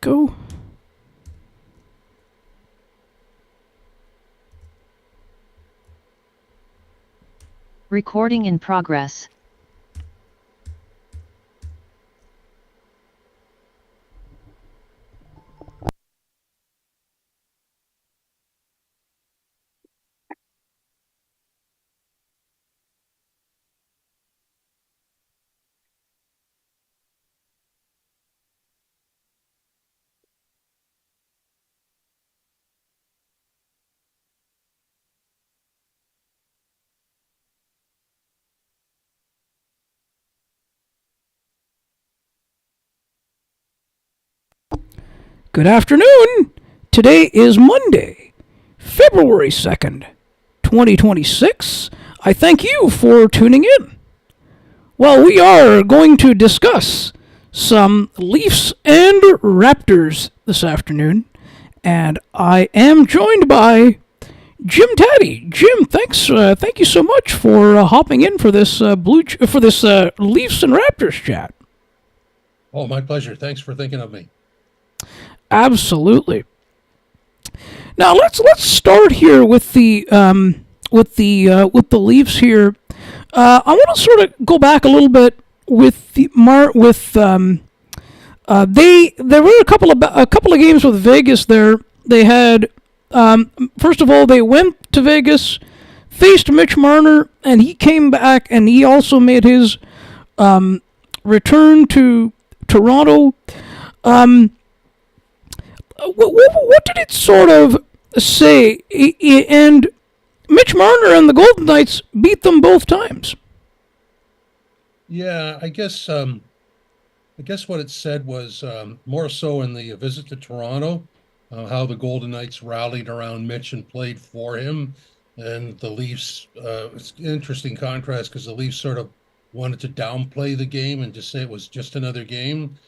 go. Recording in progress. Good afternoon. Today is Monday, February 2nd, 2026. I thank you for tuning in. Well, we are going to discuss some Leafs and Raptors this afternoon, and I am joined by Jim Tatti. Jim, thank you so much for hopping in for this Leafs and Raptors chat. Oh, my pleasure. Thanks for thinking of me. Absolutely. Now let's start here with the Leafs here. I want to sort of go back a little bit with they there were a couple of games with Vegas there. They had first of all they went to Vegas, faced Mitch Marner, and he came back and he also made his return to Toronto. What did it sort of say? And Mitch Marner and the Golden Knights beat them both times. Yeah, I guess what it said was more so in the visit to Toronto, how the Golden Knights rallied around Mitch and played for him, and the Leafs. It's an interesting contrast because the Leafs sort of wanted to downplay the game and just say it was just another game,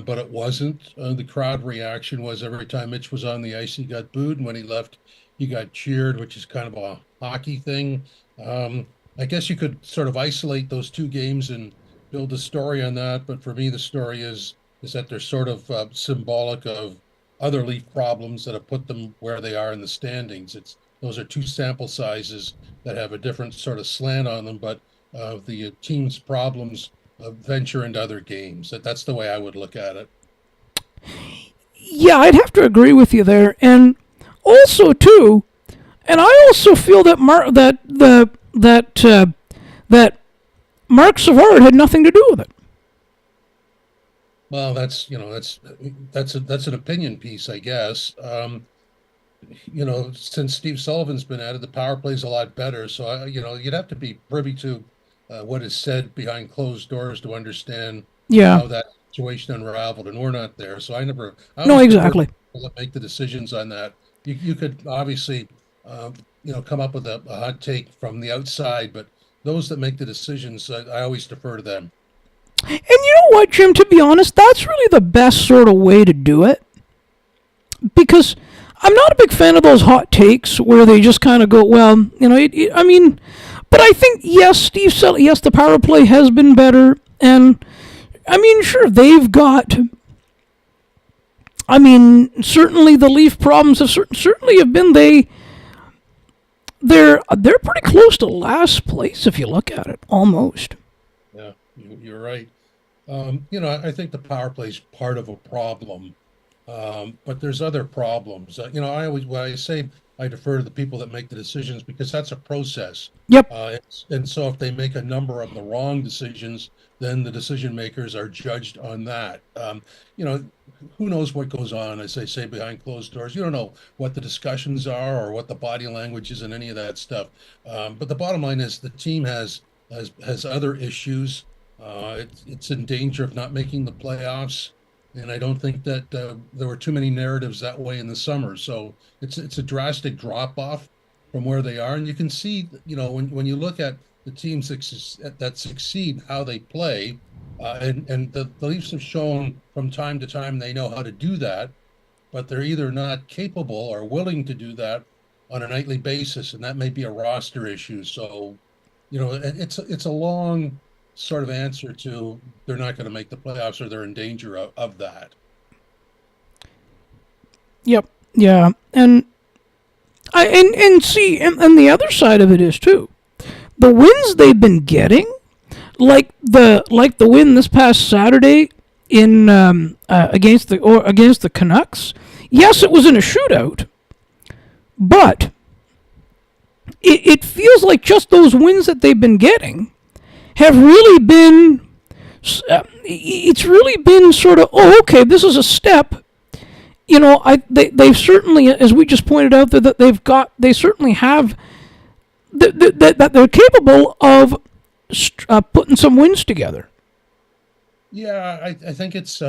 but it wasn't. The crowd reaction was every time Mitch was on the ice, he got booed, and when he left, he got cheered, which is kind of a hockey thing. I guess you could sort of isolate those two games and build a story on that, but for me, the story is that they're sort of symbolic of other Leaf problems that have put them where they are in the standings. It's those are two sample sizes that have a different sort of slant on them, but the team's problems venture into other games. That's the way I would look at it. Yeah, I'd have to agree with you there, and also too, and I also feel that that Mark Savard had nothing to do with it. Well, that's an opinion piece, I guess. Since Steve Sullivan's been at it, the power play's a lot better. So, you'd have to be privy to what is said behind closed doors to understand Yeah. how that situation unraveled, and we're not there. So I No, always defer to exactly. people that make the decisions on that. You could obviously, come up with a hot take from the outside, but those that make the decisions, I always defer to them. And you know what, Jim? To be honest, that's really the best sort of way to do it because I'm not a big fan of those hot takes where they just kind of go, well, I mean, but I think yes, Steve said yes, the power play has been better, and I mean, sure, they've got. I mean, certainly the Leaf problems have certainly have been they're pretty close to last place if you look at it, almost. Yeah, you're right. I think the power play is part of a problem, but there's other problems. When I say I defer to the people that make the decisions because that's a process. Yep. And so if they make a number of the wrong decisions, then the decision makers are judged on that. You know, who knows what goes on, as they say, behind closed doors. You don't know what the discussions are or what the body language is and any of that stuff. But the bottom line is the team has other issues. It's in danger of not making the playoffs. And I don't think that there were too many narratives that way in the summer. So it's a drastic drop off from where they are, and you can see, when you look at the teams that succeed, how they play, and the Leafs have shown from time to time they know how to do that, but they're either not capable or willing to do that on a nightly basis, and that may be a roster issue. So, it's a long sort of answer to they're not going to make the playoffs or they're in danger of that. Yep. Yeah. And see, and the other side of it is too. The wins they've been getting, like the win this past Saturday in against the Canucks. Yes, it was in a shootout, but it feels like just those wins that they've been getting have really been. It's really been sort of, oh, okay, this is a step. They've certainly, as we just pointed out, that they certainly have that they're capable of putting some wins together. Yeah, I think it's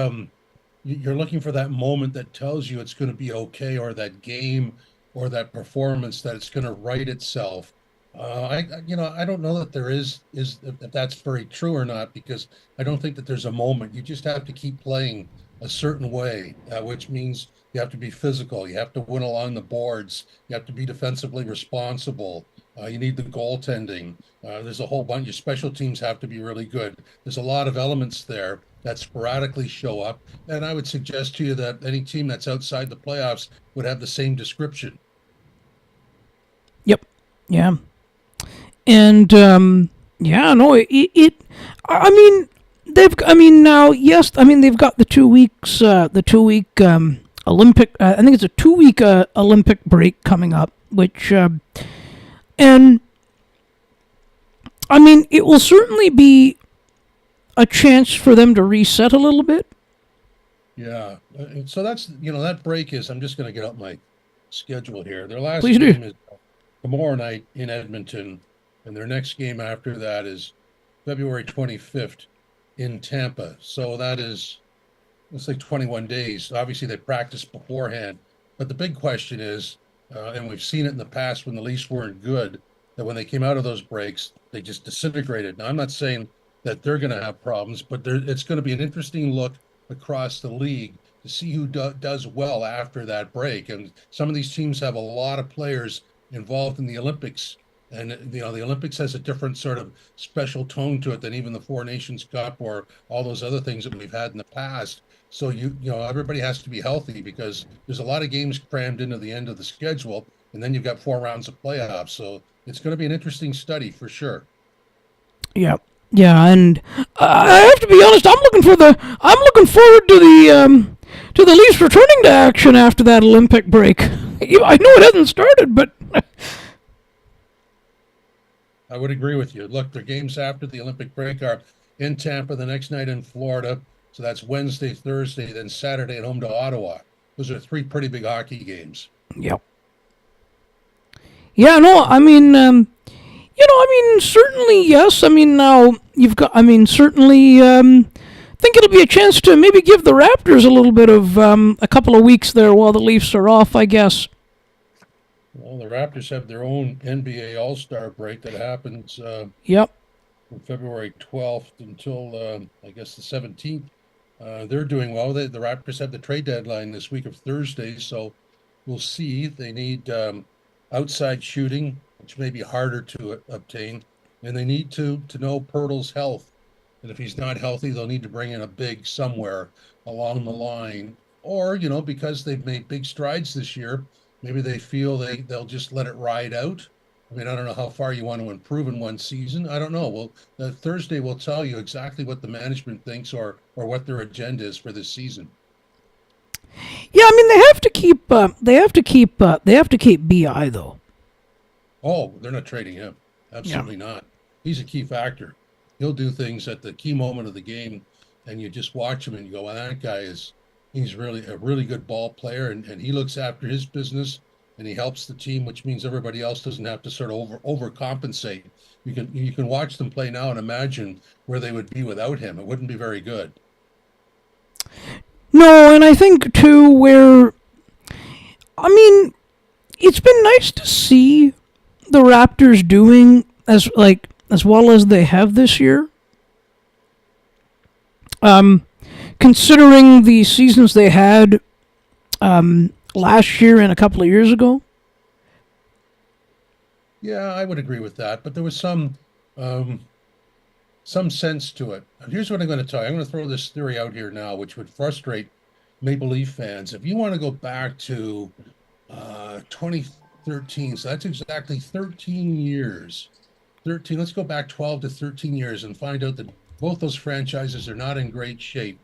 you're looking for that moment that tells you it's going to be okay, or that game or that performance that it's going to right itself. I don't know that there is if that's very true or not, because I don't think that there's a moment. You just have to keep playing a certain way, which means you have to be physical. You have to win along the boards. You have to be defensively responsible. You need the goaltending. There's a whole bunch. Your special teams have to be really good. There's a lot of elements there that sporadically show up. And I would suggest to you that any team that's outside the playoffs would have the same description. Yep. Yeah. And yeah, no, it. I mean, they've. I mean, now, yes. I mean, they've got the 2 weeks. The 2 week Olympic. I think it's a 2 week Olympic break coming up, which. And I mean, it will certainly be a chance for them to reset a little bit. Yeah. So that's, that break is, I'm just going to get up my schedule here. Their last Please do. game is tomorrow night in Edmonton, and their next game after that is February 25th in Tampa. So that is, it's like 21 days. Obviously, they practice beforehand. But the big question is, and we've seen it in the past when the Leafs weren't good, that when they came out of those breaks, they just disintegrated. Now, I'm not saying that they're going to have problems, but it's going to be an interesting look across the league to see who does well after that break. And some of these teams have a lot of players involved in the Olympics. And, the Olympics has a different sort of special tone to it than even the Four Nations Cup or all those other things that we've had in the past. So everybody has to be healthy, because there's a lot of games crammed into the end of the schedule, and then you've got 4 rounds of playoffs. So it's going to be an interesting study for sure. Yeah. Yeah, and I have to be honest. I'm looking forward to the Leafs returning to action after that Olympic break. I know it hasn't started, but I would agree with you. Look, their games after the Olympic break are in Tampa, the next night in Florida. So that's Wednesday, Thursday, then Saturday at home to Ottawa. Those are 3 pretty big hockey games. yeah. Yeah, no, I mean, I mean, certainly, yes. I mean, now you've got, I mean, certainly, think it'll be a chance to maybe give the Raptors a little bit of a couple of weeks there while the Leafs are off, I guess. Well, the Raptors have their own NBA All-Star break that happens Yep. from February 12th until, I guess, the 17th. They're doing well. The Raptors have the trade deadline this week of Thursday, so we'll see. They need outside shooting, which may be harder to obtain, and they need to know Pirtle's health. And if he's not healthy, they'll need to bring in a big somewhere along the line. Or, because they've made big strides this year, maybe they feel they'll just let it ride out. I mean, I don't know how far you want to improve in one season. I don't know. Well, Thursday will tell you exactly what the management thinks, or what their agenda is for this season. Yeah, I mean, they have to keep Bi though. Oh, they're not trading him. Yeah. Absolutely not. He's a key factor. He'll do things at the key moment of the game, and you just watch him and you go, well, that guy he's really a really good ball player, and he looks after his business, and he helps the team, which means everybody else doesn't have to sort of overcompensate. You can watch them play now and imagine where they would be without him. It wouldn't be very good. No, and I think too where I mean, it's been nice to see the Raptors doing as well as they have this year. Um, Considering the seasons they had last year and a couple of years ago. Yeah, I would agree with that, but there was um, some sense to it. Here's what I'm going to tell you. I'm going to throw this theory out here now, which would frustrate Maple Leaf fans, if you want to go back to 2013, so that's exactly 13 years. 13, let's go back 12 to 13 years and find out that both those franchises are not in great shape.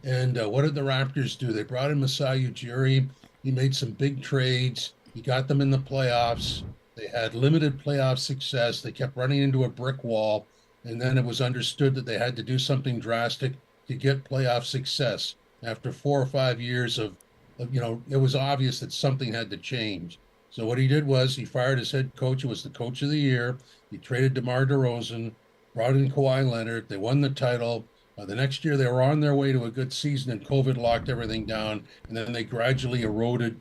And what did the Raptors do? They brought in Masai Ujiri. He made some big trades. He got them in the playoffs. They had limited playoff success. They kept running into a brick wall. And then it was understood that they had to do something drastic to get playoff success. After 4 or 5 years it was obvious that something had to change. So what he did was he fired his head coach, who was the coach of the year. He traded DeMar DeRozan, brought in Kawhi Leonard. They won the title. The next year, they were on their way to a good season, and COVID locked everything down. And then they gradually eroded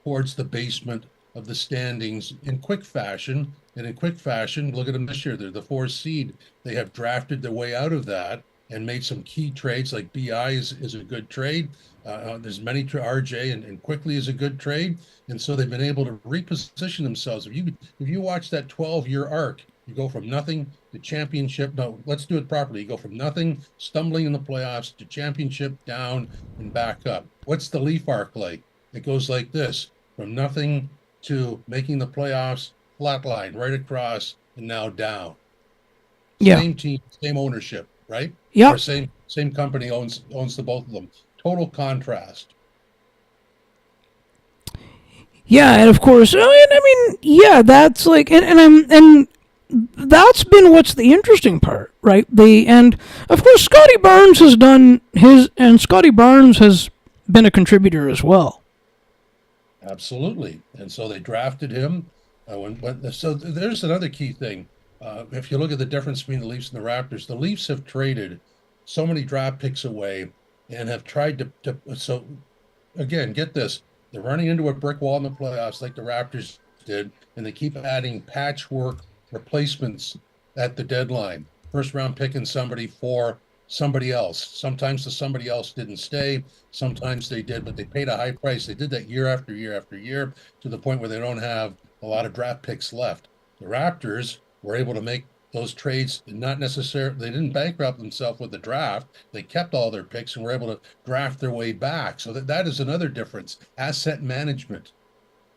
towards the basement of the standings in quick fashion. And in quick fashion, look at them this year. They're the fourth seed. They have drafted their way out of that and made some key trades. Like BI is a good trade. There's many RJ and quickly is a good trade. And so they've been able to reposition themselves. If you watch that 12-year arc, you go from nothing to championship. No, let's do it properly. You go from nothing, stumbling in the playoffs, to championship, down and back up. What's the Leaf arc like? It goes like this: from nothing to making the playoffs, flat line, right across, and now down. Yeah. Same team, same ownership, right? Or Yep. same company owns the both of them. Total contrast. Yeah, and of course, yeah, that's like, and that's been what's the interesting part, right? And of course, Scotty Barnes has done his, and Scotty Barnes has been a contributor as well. Absolutely. And so they drafted him. So there's another key thing. If you look at the difference between the Leafs and the Raptors, the Leafs have traded so many draft picks away and have tried so again, get this. They're running into a brick wall in the playoffs like the Raptors did, and they keep adding patchwork replacements at the deadline. First round picking somebody for somebody else. Sometimes the somebody else didn't stay. Sometimes they did, but they paid a high price. They did that year after year after year to the point where they don't have a lot of draft picks left. The Raptors were able to make those trades, not necessarily, they didn't bankrupt themselves with the draft. They kept all their picks and were able to draft their way back. So that is another difference. Asset management.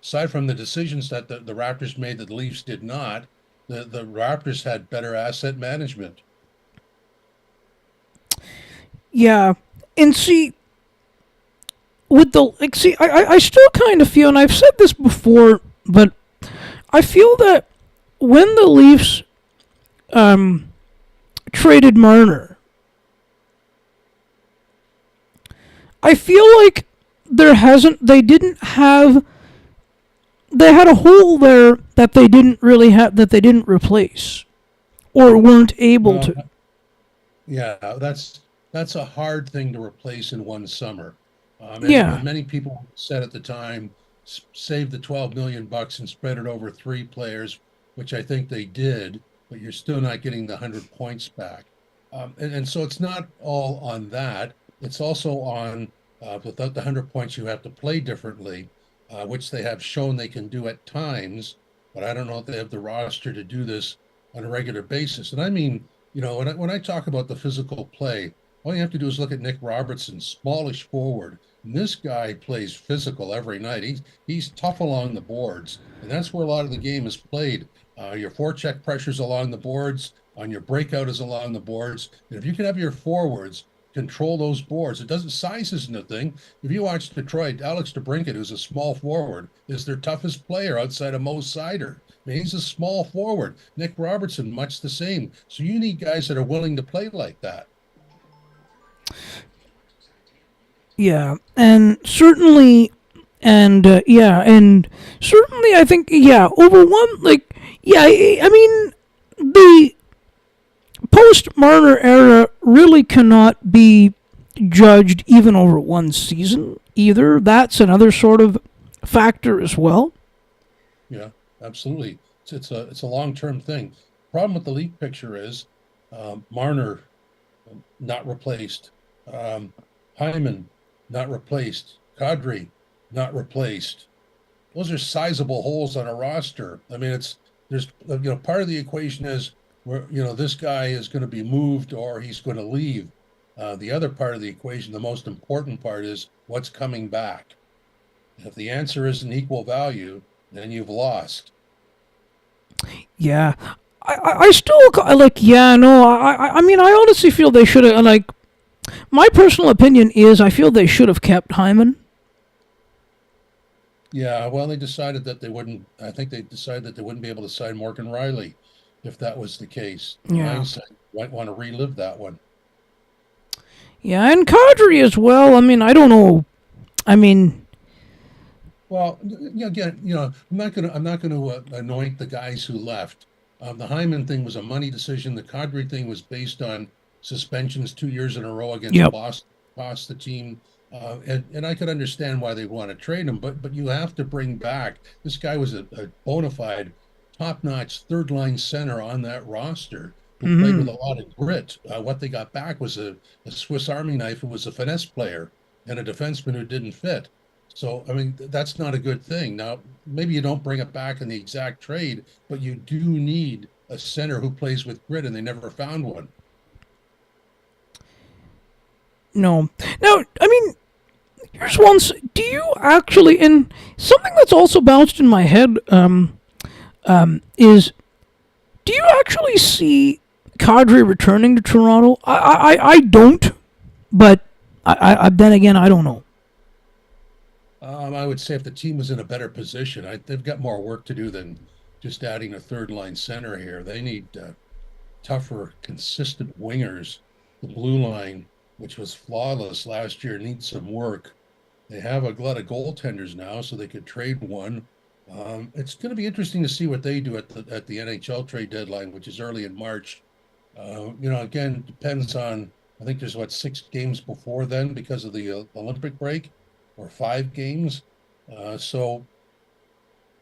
Aside from the decisions that the Raptors made that the Leafs did not, the Raptors had better asset management. Yeah, and see, with the like, see, I still kind of feel, and I've said this before, but I feel that when the Leafs traded Marner, I feel like they didn't have, they had a hole there that they didn't really have, that they didn't replace or weren't able Uh, to. yeah, that's a hard thing to replace in one summer. And Yeah, many people said at the time, save the 12 million bucks and spread it over 3 players, which I think they did, but you're still not getting the 100 points back. And so it's not all on that. It's also on without the 100 points, you have to play differently, which they have shown they can do at times. But I don't know if they have the roster to do this on a regular basis. And I mean, when I talk about the physical play, all you have to do is look at Nick Robertson, smallish forward. And this guy plays physical every night. He's tough along the boards, and that's where a lot of the game is played. Your forecheck pressures along the boards, on your breakout is along the boards. And if you can have your forwards control those boards, it doesn't, size isn't a thing. If you watch Detroit, Alex DeBrincat, who's a small forward, is their toughest player outside of Mo Sider. I mean, he's a small forward. Nick Robertson, much the same. So you need guys that are willing to play like that. yeah, and certainly, and certainly, I think, yeah, over one, like, yeah, I mean, the post Marner era really cannot be judged even over one season either. That's another sort of factor as well. Yeah, absolutely. It's a long-term thing. Problem with the league picture is Marner not replaced, Hyman not replaced, Kadri not replaced. Those are sizable holes on a roster. I mean, there's part of the equation is where this guy is going to be moved or he's going to leave. The other part of the equation, the most important part, is what's coming back. If the answer isn't equal value, then you've lost. Yeah. I still like. Yeah, no. I mean, I honestly feel they should have. Like, my personal opinion is, I feel they should have kept Hyman. Yeah, well, they decided that they wouldn't. I think they decided that they wouldn't be able to sign Morgan Riley if that was the case. In Yeah. hindsight, you might want to relive that one. Yeah, and Kadri as well. I mean, I don't know. I mean, Well, again, I'm not gonna anoint the guys who left. The Hyman thing was a money decision. The Kadri thing was based on suspensions 2 years in a row against yep. Boston, cost the team. And I could understand why they want to trade him, but you have to bring back this guy was a bona fide, top-notch third line center on that roster who played Hmm. with a lot of grit. What they got back was a Swiss Army knife who was a finesse player and a defenseman who didn't fit. So, I mean, that's not a good thing. Now, maybe you don't bring it back in the exact trade, but you do need a center who plays with grit, and they never found one. No. Now, I mean, here's one. Do you actually, and something that's also bounced in my head, is do you actually see Kadri returning to Toronto? I don't, but then again, I don't know. I would say if the team was in a better position, they've got more work to do than just adding a third line center here. They need tougher, consistent wingers. The blue line, which was flawless last year, needs some work. They have a glut of goaltenders now, so they could trade one. It's going to be interesting to see what they do at the NHL trade deadline, which is early in March. Again, depends on. I think there's 6 games before then because of the Olympic break, or 5 games. So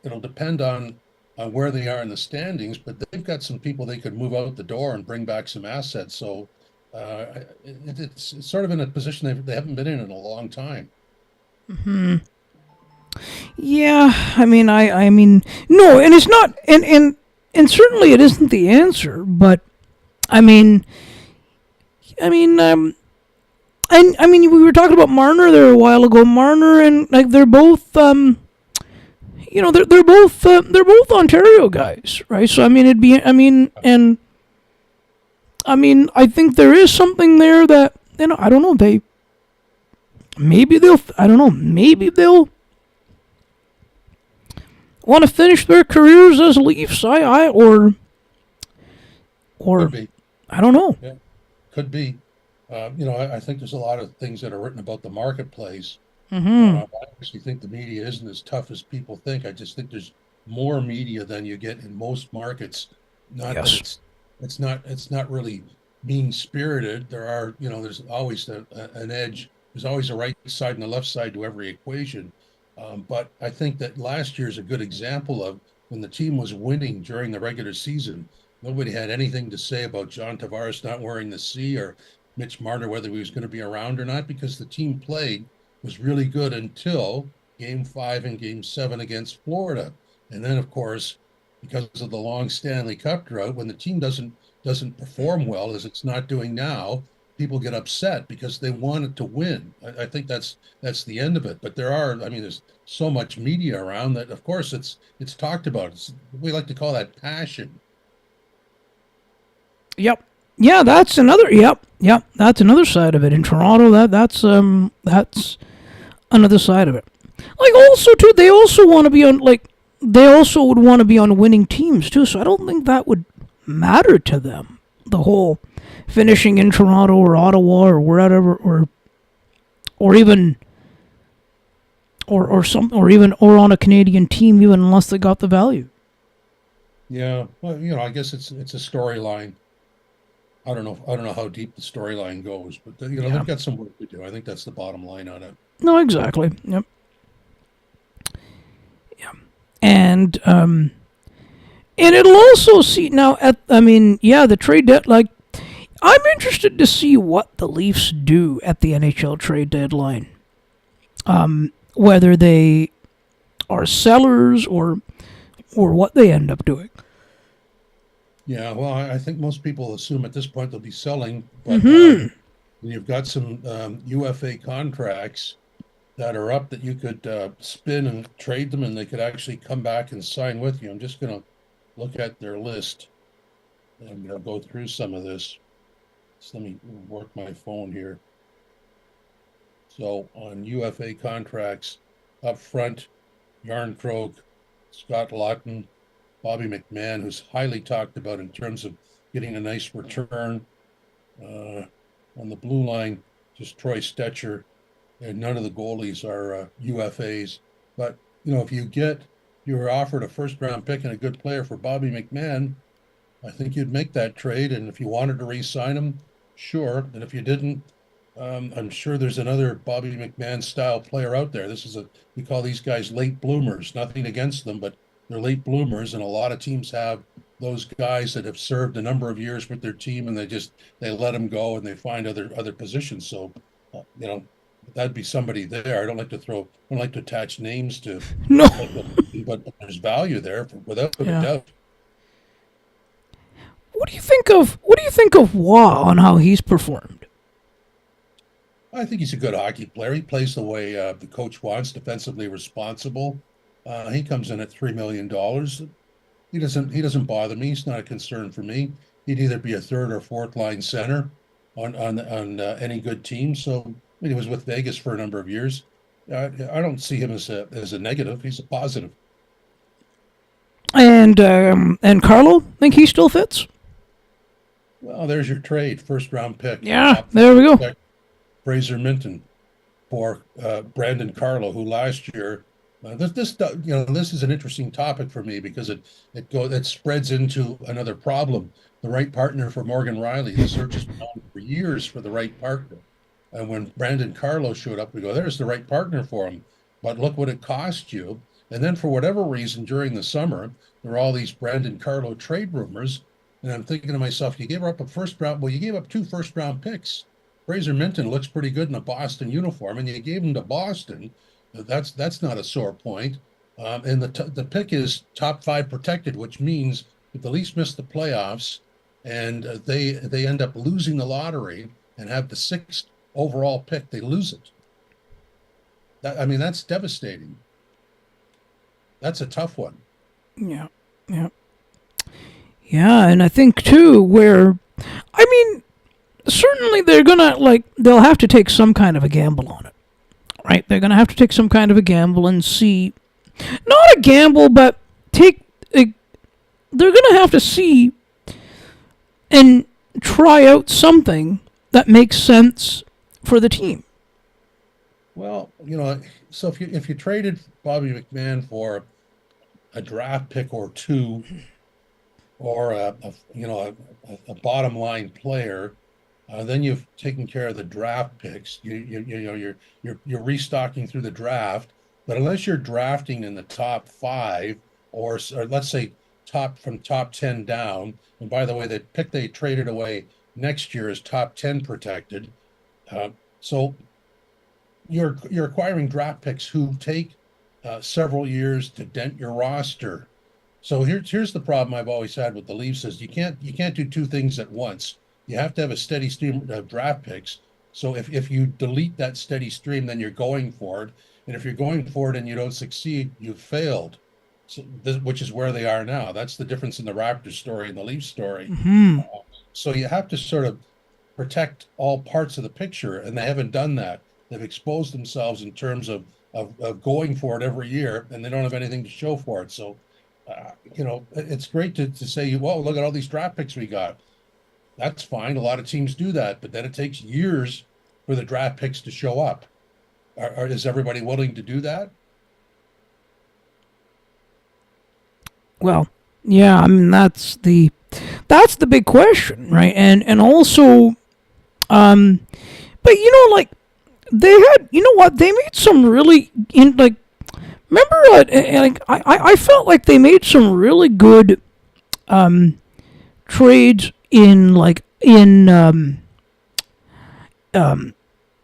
it'll depend on where they are in the standings, but they've got some people they could move out the door and bring back some assets. So it's sort of in a position they haven't been in a long time. Hmm. Yeah, I mean, no, and it's not, and certainly it isn't the answer. But I mean, I mean, and I mean, we were talking about Marner there a while ago. Marner and like they're both, they're both Ontario guys, right? So I mean, I think there is something there that I don't know. I don't know, maybe they'll want to finish their careers as Leafs. Could Or be. I don't know. Yeah, could be. I think there's a lot of things that are written about the marketplace. Hmm. I actually think the media isn't as tough as people think. I just think there's more media than you get in most markets. Not that Yes. it's not really mean spirited. There's always an edge. There's always a right side and a left side to every equation. But I think that last year is a good example of when the team was winning during the regular season. Nobody had anything to say about John Tavares not wearing the C or Mitch Marner, whether he was going to be around or not, because the team played was really good until game 5 and game 7 against Florida. And then, of course, because of the long Stanley Cup drought, when the team doesn't perform well as it's not doing now, people get upset because they want it to win. I think that's the end of it. But there's so much media around that, of course, it's talked about. We like to call that passion. Yep. Yeah, that's another. Yep. That's another side of it. In Toronto, that's another side of it. Like also too, they also want to be on like they also would want to be on winning teams too. So I don't think that would matter to them. The whole finishing in Toronto or Ottawa or wherever or even or on a Canadian team, even unless they got the value. Yeah, well, I guess it's a storyline. I don't know how deep the storyline goes, but Yeah. they've got some work to do. I think that's the bottom line on it. No, exactly. Yep. Yeah. And it'll also see now the trade debt like I'm interested to see what the Leafs do at the NHL trade deadline. Whether they are sellers or what they end up doing. Yeah, well, I think most people assume at this point they'll be selling, but Hmm. And you've got some UFA contracts that are up that you could spin and trade them, and they could actually come back and sign with you. I'm just going to look at their list and go through some of this. So let me work my phone here. So on UFA contracts, up front, Yarncroke, Scott Lawton, Bobby McMahon, who's highly talked about in terms of getting a nice return. On the blue line, just Troy Stetcher, and none of the goalies are UFAs. But if you're offered a first round pick and a good player for Bobby McMahon, I think you'd make that trade. And if you wanted to re-sign him, sure. And if you didn't, I'm sure there's another Bobby McMahon style player out there. We call these guys late bloomers. Nothing against them, but they're late bloomers, and a lot of teams have those guys that have served a number of years with their team, and they let them go and they find other positions. So, that'd be somebody there. I don't like to attach names to, No. but there's value there without a Yeah. doubt. What do you think of Waugh on how he's performed? I think he's a good hockey player. He plays the way the coach wants, defensively responsible. He comes in at $3 million. He doesn't bother me. He's not a concern for me. He'd either be a third or fourth line center on any good team. So he was with Vegas for a number of years. I don't see him as a negative. He's a positive. And Carlo, think he still fits? Well, there's your trade, first round pick. Yeah, there we go. Fraser Minton for Brandon Carlo, who last year. This is an interesting topic for me because it spreads into another problem. The right partner for Morgan Riley. The search has been on for years for the right partner. And when Brandon Carlo showed up, we go, there's the right partner for him. But look what it cost you. And then for whatever reason during the summer, there are all these Brandon Carlo trade rumors. And I'm thinking to myself, you gave up you gave up 2 first-round picks. Fraser Minton looks pretty good in a Boston uniform, and you gave him to Boston. That's not a sore point. And the pick is top 5 protected, which means if the Leafs miss the playoffs and they end up losing the lottery and have the 6th overall pick, they lose it. That's devastating. That's a tough one. Yeah, yeah, yeah. And I think too, certainly they'll have to take some kind of a gamble on it. Right, they're going to have to take some kind of a gamble and see, not a gamble, but they're going to have to see and try out something that makes sense for the team. Well, so if you traded Bobby McMahon for a draft pick or 2, or a bottom line player. Then you've taken care of the draft picks. You're restocking through the draft, but unless you're drafting in the top 5, or let's say top 10 down. And by the way, the pick they traded away next year is top 10 protected. So you're acquiring draft picks who take several years to dent your roster. So here's the problem I've always had with the Leafs is you can't do 2 things at once. You have to have a steady stream of draft picks. So if you delete that steady stream, then you're going for it. And if you're going for it and you don't succeed, you've failed. So which is where they are now. That's the difference in the Raptors story and the Leafs story. Mm-hmm. So you have to sort of protect all parts of the picture, and they haven't done that. They've exposed themselves in terms of going for it every year, and they don't have anything to show for it. So, it's great to say, well, look at all these draft picks we got. That's fine. A lot of teams do that, but then it takes years for the draft picks to show up. Is everybody willing to do that? Well, yeah, that's the big question, right? And also, but they had, they made some really remember, I felt like they made some really good trades in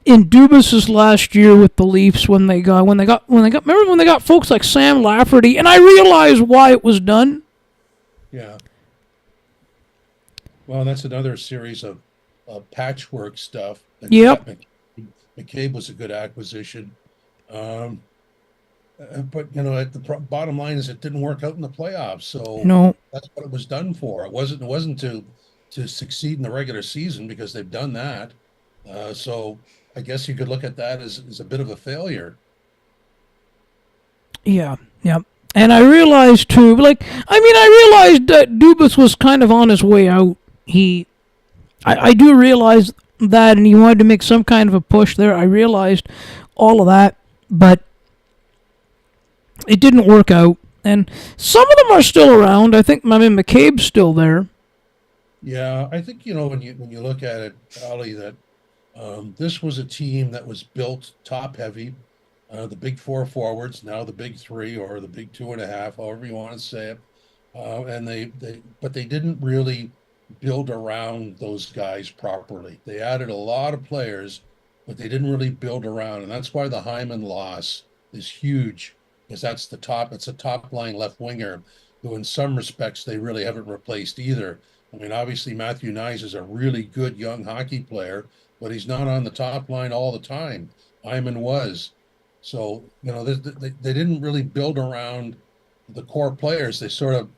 Dubas's last year with the Leafs when they got remember when they got folks like Sam Lafferty, and I realized why it was done. Yeah. Well, that's another series of patchwork stuff. and you Yep. got McCabe. McCabe was a good acquisition. Um, but at the bottom line is it didn't work out in the playoffs. So No. that's what it was done for. It wasn't to succeed in the regular season because they've done that. So I guess you could look at that as a bit of a failure. Yeah. Yep. And I realized too, I realized that Dubas was kind of on his way out. I do realize that, and he wanted to make some kind of a push there. I realized all of that, but it didn't work out. And some of them are still around. I mean, McCabe's still there. Yeah, I think when you look at it, Ali, that this was a team that was built top heavy. The big four forwards, now the big three or the big two and a half, however you want to say it. And but they didn't really build around those guys properly. They added a lot of players, but they didn't really build around. And that's why the Hyman loss is huge, because it's a top line left winger who in some respects they really haven't replaced either. I mean, obviously Matthew Nyes is a really good young hockey player, but he's not on the top line all the time. Hyman was. So, they didn't really build around the core players. They sort of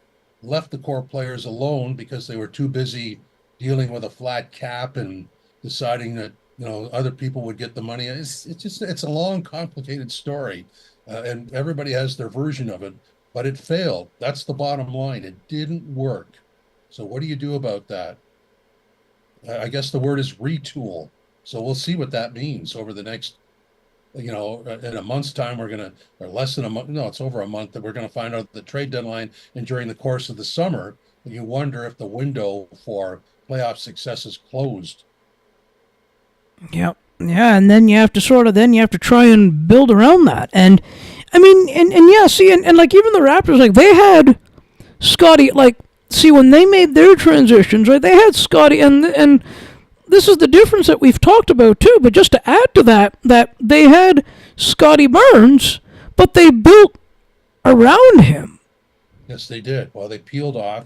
left the core players alone because they were too busy dealing with a flat cap and deciding that, other people would get the money. It's a long, complicated story. And everybody has their version of it, but it failed. That's the bottom line. It didn't work. So what do you do about that? I guess the word is retool. So we'll see what that means over the next in a month's time, or less than a month, no, it's over a month that we're going to find out the trade deadline. And during the course of the summer, you wonder if the window for playoff success is closed. Yep. Yeah, and then you have to try and build around that. And I mean, and yeah, see, and like even the Raptors, like they had Scotty, like see when they made their transitions, right? They had Scotty, and this is the difference that we've talked about too. But just to add to that they had Scotty Burns, but they built around him. Yes, they did. Well, they peeled off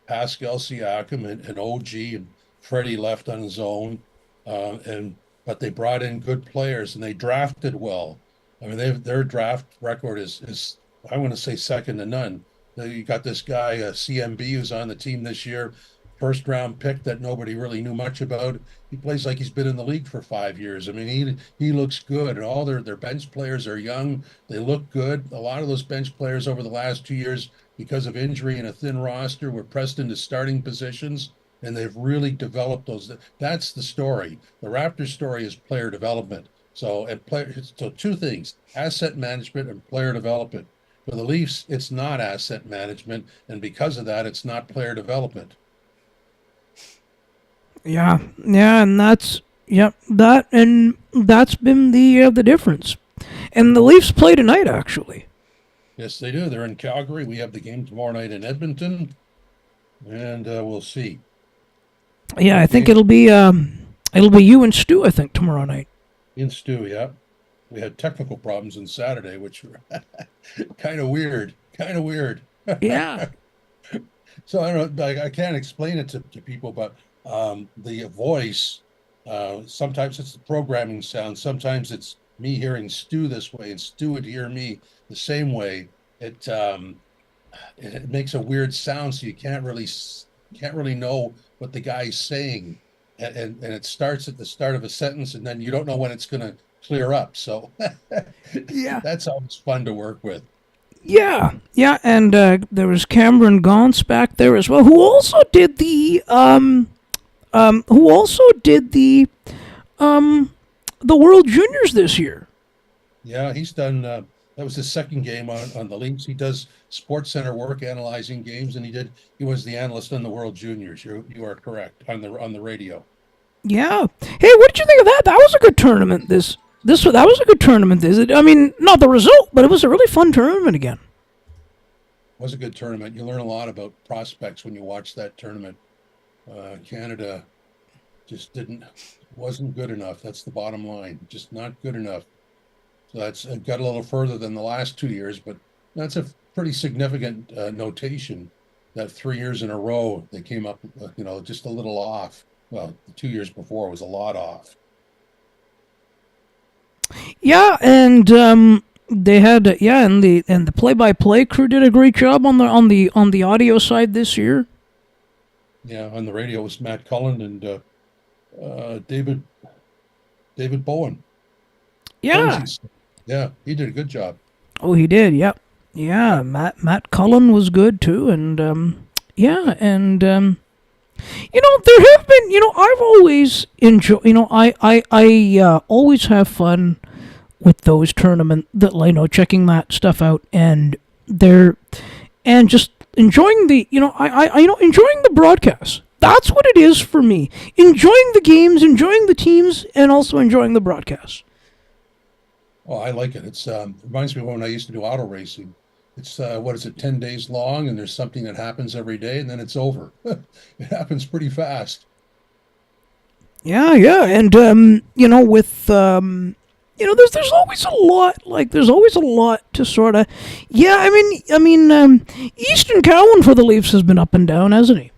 Pascal Siakam and OG, and Freddie left on his own. And but they brought in good players and they drafted well. I mean, their draft record is I want to say second to none. You got this guy, CMB, who's on the team this year, first round pick that nobody really knew much about. He plays like he's been in the league for 5 years. I mean, he looks good, and all their bench players are young. They look good. A lot of those bench players over the last 2 years, because of injury and a thin roster, were pressed into starting positions, and they've really developed those. That's the story. The Raptors story is player development. So two things: asset management and player development. For the Leafs, it's not asset management, and because of that, it's not player development. Yeah, yeah, and that's been the difference. And the Leafs play tonight, actually. Yes, they do. They're in Calgary. We have the game tomorrow night in Edmonton, and we'll see. Yeah, I think Okay, it'll be you and Stu. I think tomorrow night. in Stu, yeah. We had technical problems on Saturday, which were kind of weird, kind of weird. Yeah. So I don't know, I can't explain it to people, but the voice, sometimes it's the programming sound, sometimes it's me hearing Stu this way, and Stu would hear me the same way. It it makes a weird sound, so you can't really know what the guy's saying, and it starts at the start of a sentence, and then you don't know when it's going to clear up. So Yeah. that's always fun to work with. Yeah, yeah, and there was Cameron Gauntz back there as well, who also did the World Juniors this year. Yeah, he's done. That was his second game on the Leafs. He does Sports Center work analyzing games, and he was the analyst on the World Juniors. You are correct on the radio. Yeah. Hey, what did you think of that? That was a good tournament. That was a good tournament. I mean, not the result, but it was a really fun tournament again. It was a good tournament. You learn a lot about prospects when you watch that tournament. Canada just didn't wasn't good enough. That's the bottom line. Just not good enough. So that's got a little further than the last 2 years, but that's a pretty significant notation that 3 years in a row they came up, just a little off. Well, the 2 years before was a lot off. Yeah, and they had yeah, and the play-by-play crew did a great job on the audio side this year. Yeah, on the radio it was Matt Cullen and David Bowen. Yeah. Bowensies. Yeah, he did a good job. Oh, he did. Yep. Yeah, Yep. Matt Cullen was good too, and yeah, and there have been I've always enjoyed I always have fun with those tournament that checking that stuff out they're and just enjoying the enjoying the broadcast. That's what it is for me. Enjoying the games, enjoying the teams, and also enjoying the broadcast. Oh, I like it. It's reminds me of when I used to do auto racing. It's what is it, 10 days long, and there's something that happens every day, and then it's over. It happens pretty fast. Yeah, yeah, and with there's always a lot. Like there's always a lot to sort of. Yeah, Easton Cowan for the Leafs has been up and down, hasn't he?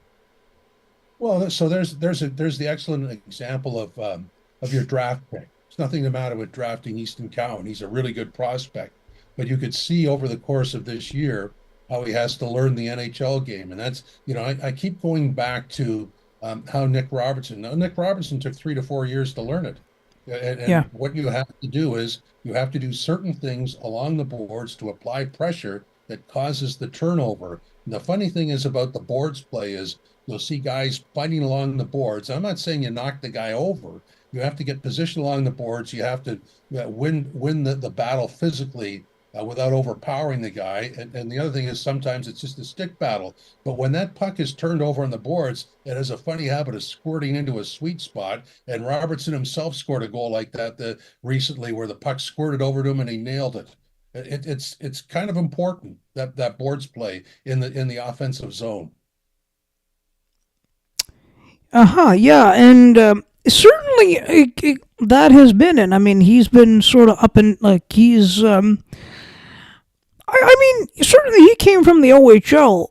Well, so there's the excellent example of your draft pick. There's nothing the matter with drafting Easton Cowan. He's a really good prospect, but you could see over the course of this year how he has to learn the NHL game, and that's I keep going back to how Nick Robertson. Now, Nick Robertson took 3 to 4 years to learn it, and Yeah. what you have to do is you have to do certain things along the boards to apply pressure that causes the turnover. And the funny thing is about the boards play is you'll see guys fighting along the boards. I'm not saying you knock the guy over. You have to get position along the boards. You have to win the battle physically without overpowering the guy. And the other thing is sometimes it's just a stick battle. But when that puck is turned over on the boards, it has a funny habit of squirting into a sweet spot. And Robertson himself scored a goal like that recently where the puck squirted over to him and he nailed it. It's kind of important that boards play in the offensive zone. Uh huh. Yeah, and certainly that has been, and I mean he's been sort of up and like he's. Certainly he came from the OHL,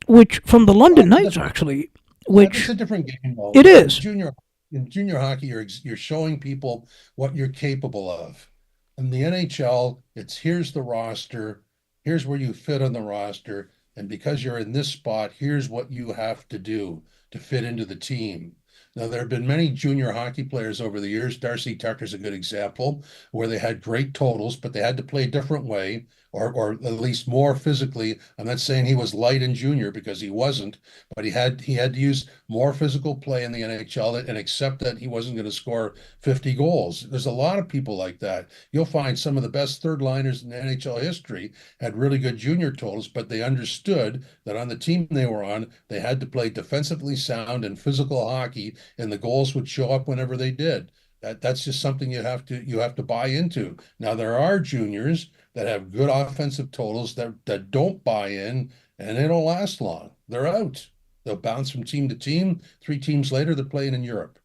which from the Well, London Knights actually, it's which a different game though. it In is. junior hockey, you're showing people what you're capable of. In the NHL, it's here's the roster, here's where you fit on the roster, and because you're in this spot, here's what you have to do to fit into the team. Now, there have been many junior hockey players over the years. Darcy Tucker's a good example, where they had great totals, but they had to play a different way, or at least more physically. I'm not saying he was light in junior because he wasn't, but he had to use more physical play in the NHL and accept that he wasn't going to score 50 goals. There's a lot of people like that. You'll find some of the best third liners in NHL history had really good junior totals, but they understood that on the team they were on, they had to play defensively sound and physical hockey, and the goals would show up whenever they did. That's just something you have to buy into. Now there are juniors that have good offensive totals that don't buy in and they don't last long. They're out. They'll bounce from team to team. 3 teams later, they're playing in Europe.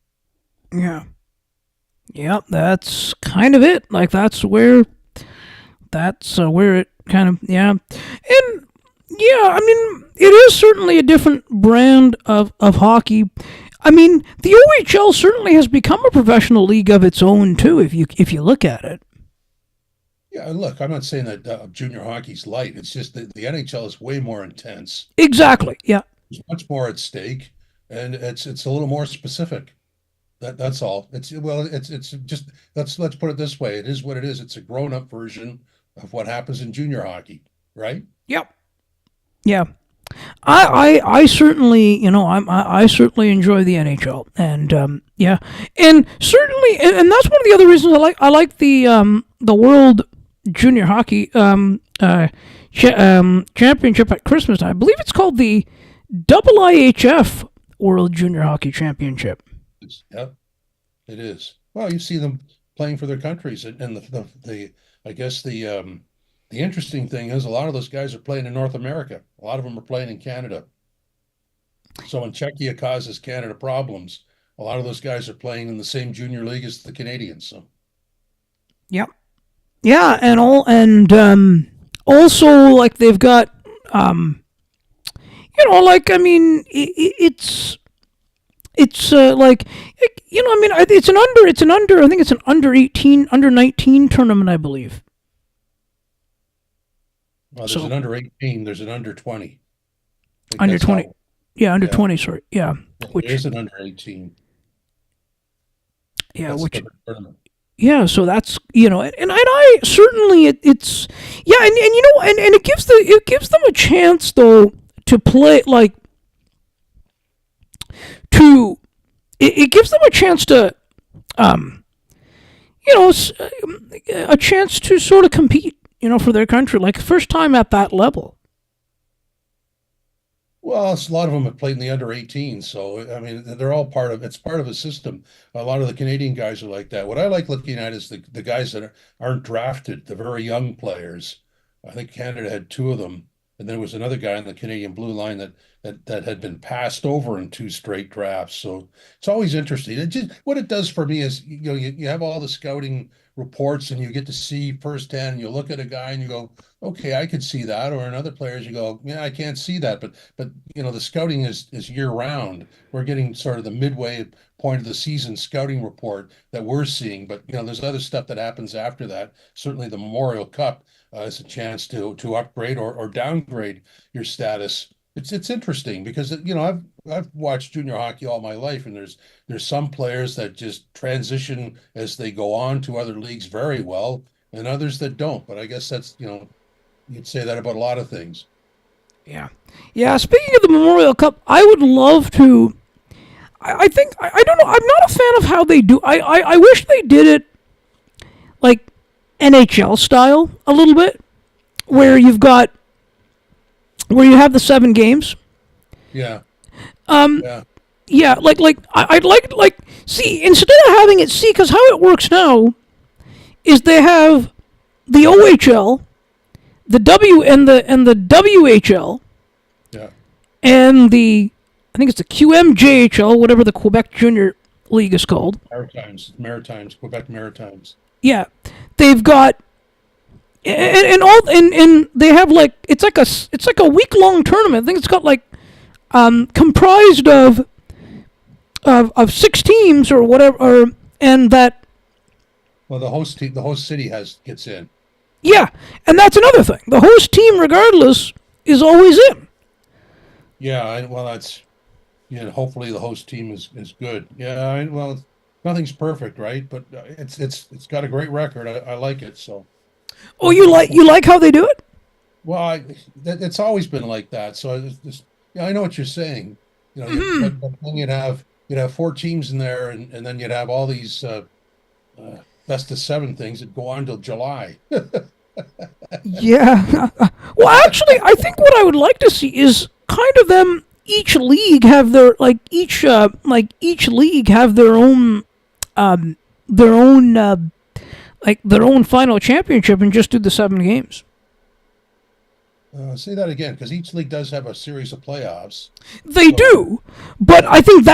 Yeah. Yep. That's kind of it. Like that's where it kind of yeah, and yeah. I mean, it is certainly a different brand of hockey. I mean, the OHL certainly has become a professional league of its own too. If you look at it. Yeah, look, I'm not saying that junior hockey's light. It's just that the NHL is way more intense. Exactly. Yeah. There's much more at stake, and it's a little more specific. That's all. It's just let's put it this way. It is what it is. It's a grown-up version of what happens in junior hockey, right? Yep. Yeah. I certainly I certainly enjoy the NHL and yeah, and certainly and that's one of the other reasons I like the World Junior Hockey Championship at Christmas time. I believe it's called the IIHF World Junior Hockey Championship. Yeah, it is. Well, you see them playing for their countries, and the I guess the interesting thing is a lot of those guys are playing in North America. A lot of them are playing in Canada. So when Czechia causes Canada problems, a lot of those guys are playing in the same junior league as the Canadians. So Yep. Yeah, and also like they've got like I mean it's it's I mean, I think it's an under 18, under 19 tournament, I believe. Well, there's an So under 18, there's an under 20. I think under that's 20, how, yeah, under yeah, 20, sorry, yeah, yeah, there which, is an under 18. yeah, That's a which, different tournament. yeah. So that's and I certainly it's yeah, and and it gives them a chance though to play like to it gives them a chance to um a chance to sort of compete, for their country, like first time at that level. Well, a lot of them have played in the under 18, so I mean, they're all it's part of a system. A lot of the Canadian guys are like that. What I like looking at is the guys that aren't drafted, the very young players. I think Canada had two of them, and there was another guy on the Canadian blue line that had been passed over in two straight drafts. So it's always interesting. It just what it does for me is you have all the scouting reports and you get to see firsthand. You look at a guy and you go, okay, I could see that. Or in other players, you go, yeah, I can't see that. But the scouting is year round. We're getting sort of the midway point of the season scouting report that we're seeing. But there's other stuff that happens after that. Certainly, the Memorial Cup is a chance to upgrade or downgrade your status. It's interesting because I've watched junior hockey all my life, and there's some players that just transition as they go on to other leagues very well, and others that don't. But I guess that's you'd say that about a lot of things. Yeah, yeah. Speaking of the Memorial Cup, I would love to. I think I don't know. I'm not a fan of how they do. I wish they did it like NHL style a little bit, where you have the 7 games. Yeah, Um, yeah, yeah, I'd like see, instead of having it, see, because how it works now is they have the OHL, the W and the WHL, yeah. and the, I think it's the QMJHL, whatever the Quebec Junior League is called. Maritimes, Quebec Maritimes. Yeah, they've got and they have like it's like a week long tournament. I think it's got like comprised of 6 teams or whatever, and that, Well, the host city gets in. yeah, and that's another thing. The host team, regardless, is always in. Yeah, well, that's hopefully the host team is good. Yeah, well, nothing's perfect, right? But it's got a great record. I like it. So, Oh, you like how they do it? well, it's always been like that. So it's just, yeah, I know what you're saying. But then you'd have 4 teams in there, and then you'd have all these best of 7 things that go on till July. Yeah. Well, actually, I think what I would like to see is kind of them. Each league have each league have their own their own final championship and just do the 7 games. Say that again, because each league does have a series of playoffs. They So do, but I think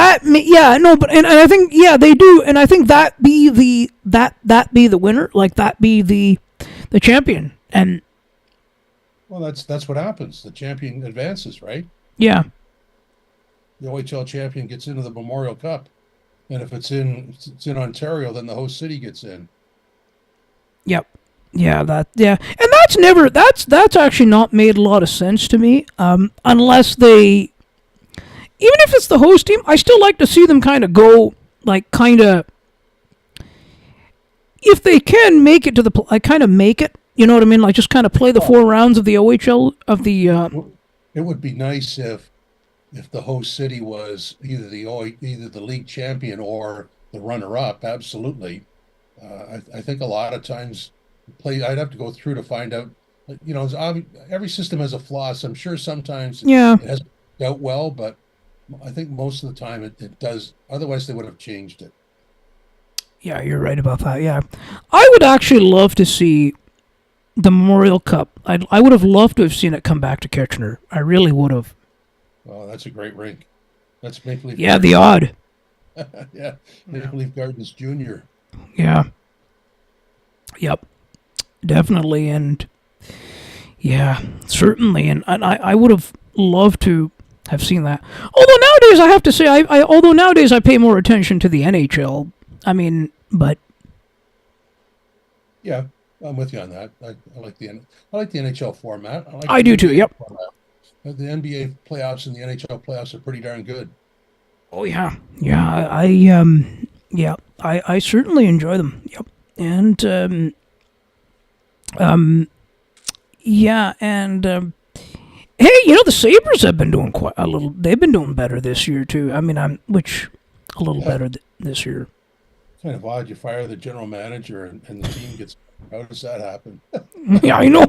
yeah, no, but and I think, yeah, they do, and I think that be the winner, like that be the champion, and well, that's what happens. The champion advances, right? yeah, The OHL champion gets into the Memorial Cup, and if it's in Ontario, then the host city gets in. yep, yeah, and that's actually not made a lot of sense to me, unless even if it's the host team, I still like to see them kind of go, like, kind of, if they can make it to the, like, kind of make it, you know what I mean? Like, just kind of play the 4 rounds of the OHL of the. It would be nice if the host city was either the league champion or the runner up. Absolutely, I think a lot of times I'd have to go through to find out. Every system has a flaw. So I'm sure sometimes Yeah, it hasn't worked out well, but I think most of the time it does. Otherwise, they would have changed it. yeah, you're right about that. Yeah, I would actually love to see the Memorial Cup. I would have loved to have seen it come back to Kitchener. I really would have. Oh, that's a great rink. That's Maple Leaf Yeah, the Gardens. odd. Yeah, Maple Leaf Gardens Junior. Yeah. Yep. Definitely, and yeah, certainly, and I would have loved to have seen that. Although nowadays, I have to say, although nowadays I pay more attention to the NHL. I mean, but Yeah, I'm with you on that. I like the NHL format. I like I the do too. NBA Yep. format. The NBA playoffs and the NHL playoffs are pretty darn good. Oh yeah, yeah. Yeah, I certainly enjoy them. Yep. And yeah, and hey, the Sabres have been doing quite a little. They've been doing better this year too. I mean, which a little Yeah, better this year. kind of odd. You fire the general manager and the team gets. How does that happen? Yeah, I know.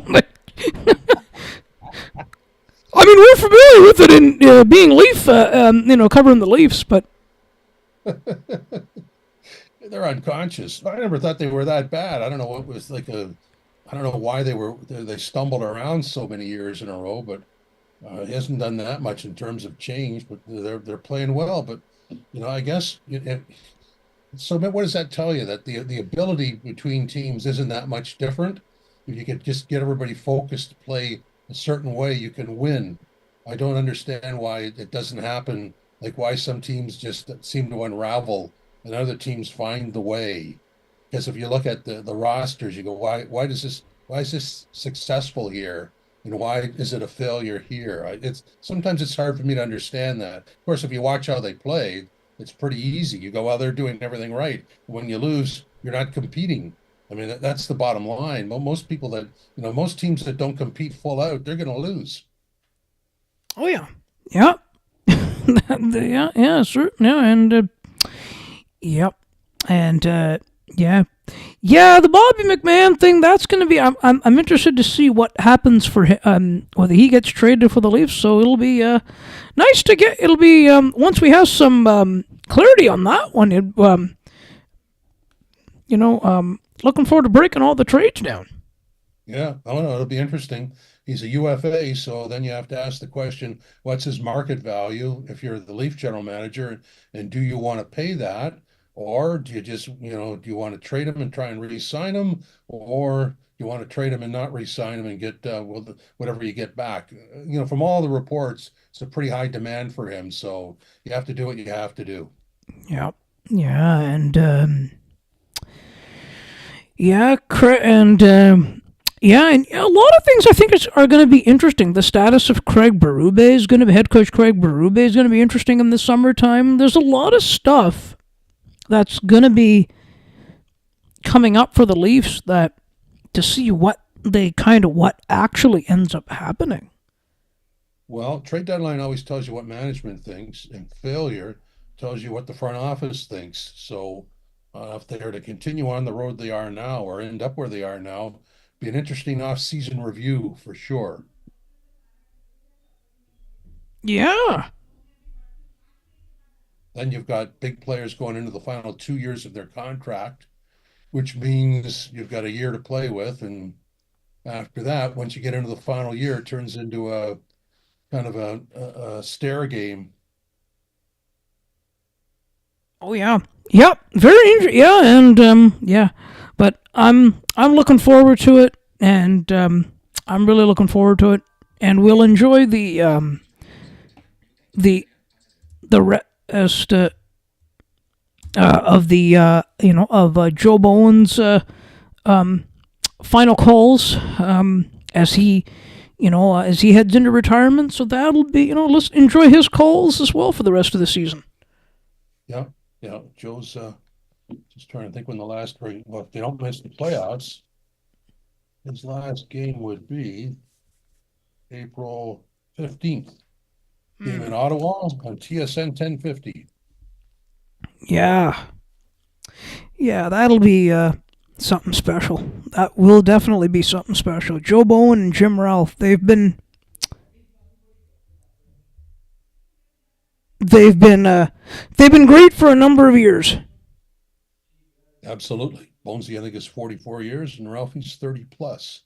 I mean, we're familiar with it in being Leaf, covering the Leafs, but They're unconscious. I never thought they were that bad. I don't know what was like a. I don't know why they stumbled around so many years in a row, but he hasn't done that much in terms of change. But they're playing well. But I guess so. What does that tell you? That the ability between teams isn't that much different. If you could just get everybody focused to play a certain way, you can win. I don't understand why it doesn't happen. Like why some teams just seem to unravel and other teams find the way. Because if you look at the rosters, you go, why is this successful here? Why is it a failure here? It's sometimes it's hard for me to understand that. Of course, if you watch how they play, it's pretty easy. You go, well, they're doing everything right. When you lose, you're not competing. I mean, that's the bottom line. Most people most teams that don't compete full out, they're going to lose. oh yeah, yeah, yeah, sure, yeah, and yep, and yeah, yeah, the Bobby McMahon thing. That's going to be. I'm interested to see what happens for him. Whether he gets traded for the Leafs. So it'll be nice to get. It'll be once we have some clarity on that one. Looking forward to breaking all the trades down. Yeah, oh no, it'll be interesting. He's a UFA, so then you have to ask the question, what's his market value if you're the Leaf general manager, and do you want to pay that, or do you just, do you want to trade him and try and re-sign him, or do you want to trade him and not re-sign him and get whatever you get back? From all the reports, it's a pretty high demand for him, so you have to do what you have to do. Yeah, yeah, and yeah, and yeah, and a lot of things I think are going to be interesting. The status of Craig Berube is going to be head coach. Craig Berube is going to be interesting in the summertime. There's a lot of stuff that's going to be coming up for the Leafs that to see what actually ends up happening. Well, trade deadline always tells you what management thinks, and failure tells you what the front office thinks. So, if they are to continue on the road they are now or end up where they are now, be an interesting off-season review for sure. Yeah. Then you've got big players going into the final 2 years of their contract, which means you've got a year to play with. And after that, once you get into the final year, it turns into a kind of a stare game. Oh yeah. Yep. Very interesting. Yeah, and yeah, but I'm looking forward to it, and I'm really looking forward to it, and we'll enjoy the rest of the of Joe Bowen's final calls as he as he heads into retirement. So that'll be let's enjoy his calls as well for the rest of the season. Yeah, yeah. Joe's just trying to think when the last well, if they don't miss the playoffs, his last game would be April 15th. Game in Ottawa on TSN 1050. Yeah. Yeah, that'll be something special. That will definitely be something special. Joe Bowen and Jim Ralph, they've been great for a number of years. Absolutely. Bonesy, I think, is 44 years, and Ralphie's 30 plus.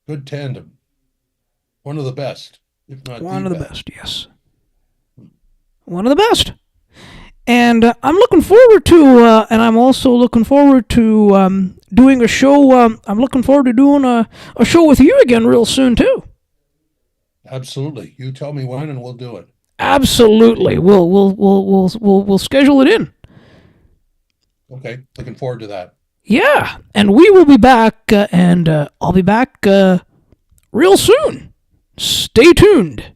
Good tandem. One of the best, if not One of the best. best, yes. One of the best. And I'm looking forward to, and I'm also looking forward to doing a show. I'm looking forward to doing a show with you again real soon, too. Absolutely. You tell me when and we'll do it. Absolutely. We'll schedule it in. Okay. Looking forward to that. Yeah, and we will be back, and I'll be back real soon. Stay tuned.